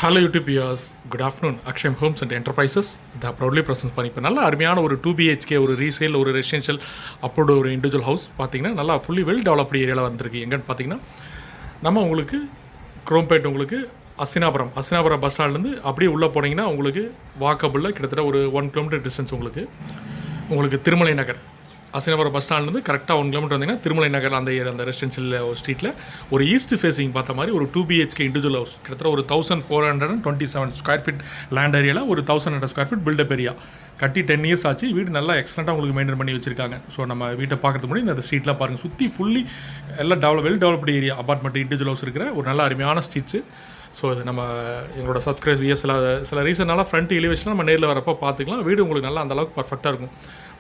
Hello YouTube viewers, good afternoon. Akshayam homes and enterprises the proudly presents பண்ணி இப்போ நல்ல அருமையான ஒரு 2BHK ஒரு ரீசேல் ஒரு ரெசிடென்ஷியல் அப்போட ஒரு இண்டிவிஜுவல் ஹவுஸ் பார்த்தீங்கன்னா நல்லா ஃபுல்லி வெல் டெவலப்டு ஏரியாவில் வந்திருக்கு. எங்கன்னு பார்த்தீங்கன்னா நம்ம உங்களுக்கு குரோம்பேட் உங்களுக்கு அசினாபுரம் பஸ் ஸ்டாண்ட்லேருந்து அப்படியே உள்ளே போனீங்கன்னா உங்களுக்கு வாக்கபிளில் கிட்டத்தட்ட ஒரு 1 கிலோமீட்டர் டிஸ்டன்ஸ் உங்களுக்கு திருமலை நகர் அசினாபுரம் பஸ் ஸ்டாண்ட்லேருந்து கரெக்டாக 1 கிலோமீட்டர் வந்தீங்கன்னா திருமலை நகர் அந்த ரெசிடென்ஷியல் ஒரு ஸ்ட்ரீட்டில் ஒரு ஈஸ்ட் ஃபேஸிங் பார்த்த மாதிரி ஒரு 2BHK இண்டிவிஜுவல் ஹவுஸ் கிட்டத்தட்ட ஒரு 1427 ஸ்கொயர் ஃபீட் லேண்ட் ஏரியாவில் ஒரு 1100 ஸ்கொயர் ஃபீட் பில்டப் ஏரியா கட்டி 10 இயர்ஸ் ஆச்சு. வீடு நல்லா எக்ஸலண்ட்டாக உங்களுக்கு மெயின்டைன் பண்ணி வச்சிருக்காங்க. ஸோ நம்ம வீட்டை பார்க்கறதுக்கு முன்னாடி இந்த ஸ்ட்ரீட்லாம் பாருங்கள், சுற்றி ஃபுல்லி எல்லாம் well developed area apartment individual house இருக்கிற ஒரு நல்ல அருமையான ஸ்ட்ரீட்ஸு. ஸோ இது நம்ம எங்களோட சப்ஸ்கிரைபர் சில ரீசனால ஃப்ரண்ட் எலிவேஷன் நம்ம நேரில் வரப்போ பார்த்துக்கலாம். வீடு உங்களுக்கு நல்லா அந்தளவுக்கு பர்ஃபெக்டாக இருக்கும்.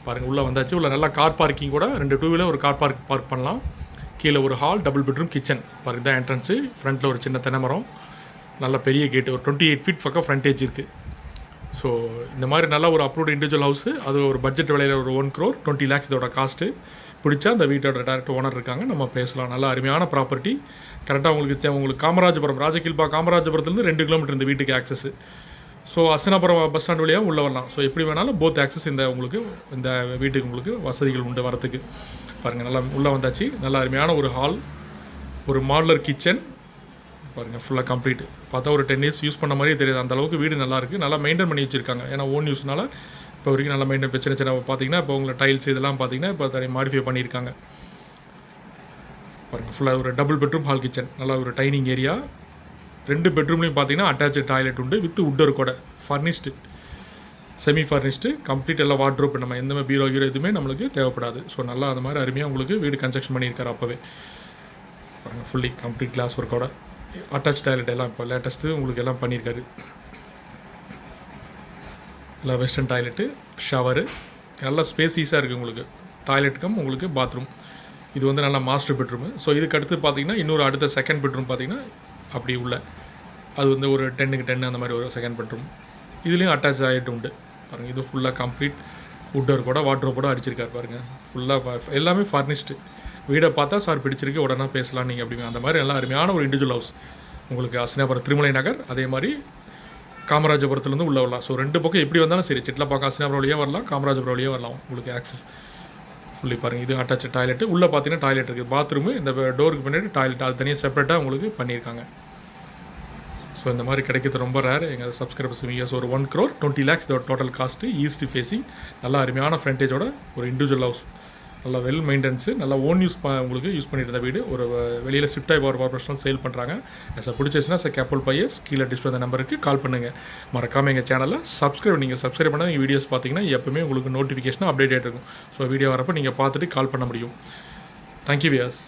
பாருங்கள், உள்ளே வந்தாச்சு. உள்ள நல்லா கார் பார்க்கிங் கூட 2 2 வீலர் ஒரு கார் பார்க் பண்ணலாம். கீழே ஒரு ஹால், டபுள் பெட்ரூம், கிச்சன். பாருங்கள், தான் என்ட்ரன்ஸு. ஃப்ரண்ட்டில் ஒரு சின்ன தென்னை மரம், நல்ல பெரிய கேட்டு, ஒரு 28 ஃபீட் பக்கம் ஃப்ரண்டேஜ் இருக்குது. ஸோ இந்த மாதிரி நல்ல ஒரு அப்ரூவ்டு இண்டிவிஜுவல் ஹவுஸு. அது ஒரு பட்ஜெட் விலையில் ஒரு 1 crore 20 lakhs இதோட காஸ்ட்டு. பிடிச்சா அந்த வீட்டோட டேரக்ட் ஓனர் இருக்காங்க, நம்ம பேசலாம். நல்ல அருமையான ப்ராப்பர்ட்டி. கரெக்டாக உங்களுக்கு காமராஜபுரம் காமராஜபுரத்துலேருந்து 2 கிலோமீட்டர் இந்த வீட்டுக்கு access. So Asinapuram bus stand வழியாக உள்ளே வரலாம். ஸோ எப்படி வேணாலும் போத் ஆக்சஸ் இந்த வீட்டுக்கு உங்களுக்கு வசதிகள் உண்டு வரத்துக்கு. பாருங்கள், நல்லா உள்ளே வந்தாச்சு. நல்ல அருமையான ஒரு ஹால், ஒரு மாடுலர் கிச்சன். பாருங்கள், ஃபுல்லாக கம்ப்ளீட். பார்த்தா ஒரு 10 years யூஸ் பண்ண மாதிரியே தெரியுது. அந்தளவுக்கு வீடு நல்லாயிருக்கு. நல்லா மெயின்டைன் பண்ணி வச்சுருக்காங்க. ஏன்னா ஓன் யூஸ்னால இப்போ வரைக்கும் நல்லா மெயின்டைன் சின்ன பார்த்தீங்கன்னா இப்போ உங்களை டைல்ஸ் இதெல்லாம் பார்த்தீங்கன்னா இப்போ தனி மாடிஃபை பண்ணியிருக்காங்க. பாருங்கள், ஃபுல்லாக ஒரு டபுள் பெட்ரூம் ஹால் கிச்சன், நல்லா ஒரு டைனிங் ஏரியா. 2 பெட்ரூம்லையும் பார்த்தீங்கன்னா அட்டாச்சு டாய்லெட் உண்டு வித் உட்டர் கூட, ஃபர்னிஷ்டு, செமி ஃபர்னிஷ்டு, கம்ப்ளீட் எல்லாம் வார்ட்ரோப். நம்ம எந்த மாதிரி பீரோ எதுவுமே நம்மளுக்கு தேவைப்படாது. ஸோ நல்லா அந்த மாதிரி அருமையாக உங்களுக்கு வீடு கன்ஸ்ட்ரக்ஷன் பண்ணியிருக்காரு அப்போவே. பாருங்கள், ஃபுல்லி கம்ப்ளீட் கிளாஸ் ஒர்க்கோட அட்டாச் டாய்லெட் எல்லாம் இப்போ லேட்டஸ்ட்டு உங்களுக்கு எல்லாம் பண்ணியிருக்காரு. எல்லாம் வெஸ்டர்ன் டாய்லெட்டு, ஷவரு, நல்லா ஸ்பேசிஸாக இருக்குது உங்களுக்கு. டாய்லெட்டுக்கும் உங்களுக்கு பாத்ரூம். இது நல்லா மாஸ்டர் பெட்ரூமு. ஸோ இதுக்கு அடுத்து பார்த்தீங்கன்னா இன்னொரு அடுத்த செகண்ட் பெட்ரூம் பார்த்தீங்கன்னா அப்படி உள்ள அது ஒரு 10க்கு 10 அந்த மாதிரி ஒரு செகண்ட் பெட்ரூம். இதுலேயும் அட்டாச் ஆகிட்டு உண்டு. பாருங்கள், இது ஃபுல்லாக கம்ப்ளீட் உட்டர் கூட வாட்ரோப் கூட அடிச்சிருக்காரு. பாருங்கள், ஃபுல்லாக எல்லாமே ஃபர்னிஷ்டு. வீடை பார்த்தா சார் பிடிச்சிருக்கு, உடனே பேசலாம் நீங்கள் அப்படிங்க. அந்த மாதிரி நல்லா அருமையான ஒரு இண்டிவிஜுவல் ஹவுஸ் உங்களுக்கு அசினாபுரம் திருமலை நகர், அதே மாதிரி காமராஜபுரத்துலேருந்து உள்ளே வரலாம். ஸோ 2 பக்கம் எப்படி வந்தாலும் சரி, சிட்லப்பாக்கம் அசினாபுரம் வழியாக வரலாம், காமராஜபுரம் வழியாக வரலாம். உங்களுக்கு ஆக்சஸ் ஃபுல்லி பாருங்கள். இது அட்டாச் டாய்லெட்டு. உள்ளே பார்த்தீங்கன்னா டாய்லெட் இருக்குது, பாத்ரூமு, இந்த டோருக்கு பின்னாடி டாய்லெட், அது தனியாக செப்பரேட்டாக உங்களுக்கு பண்ணியிருக்காங்க. ஸோ இந்த மாதிரி கிடைக்கிறது ரொம்ப ரேர். எங்கள் சப்ஸ்கிரைபர்ஸ் இயர்ஸ் ஒரு 1 crore 20 lakhs இதோட டோட்டல் காஸ்ட்டு. ஈஸ்ட் ஃபேஸிங், நல்லா அருமையான ஃப்ரண்டேஜோட ஒரு இண்டிவிஜுவல் ஹவுஸ். நல்லா வெல் மெயின்டெனன்ஸு, நல்லா ஓன் யூஸ் உங்களுக்கு யூஸ் பண்ணிட்டு இருந்த வீடு. ஒரு வெளியில் ஷிஃப்ட் ஆகி ஒரு ப்ரொஃபஷனல் சேல் பண்ணுறாங்க. பிடிச்சிச்சுன்னா கேப்பல் பையஸ் கீழே டிஸ்பிளே அந்த நம்பருக்கு கால் பண்ணுங்கள். மறக்காமல் எங்கள் சேனலில் நீங்கள் சப்ஸ்கிரைப் பண்ணால் நீங்கள் வீடியோஸ் பார்த்தீங்கன்னா எப்பவுமே உங்களுக்கு நோட்டிஃபிகேஷன் அப்டேட் ஆகிட்டு இருக்கும். ஸோ வீடியோ வரப்போ நீங்கள் பார்த்துட்டு கால் பண்ண முடியும். Thank you wears.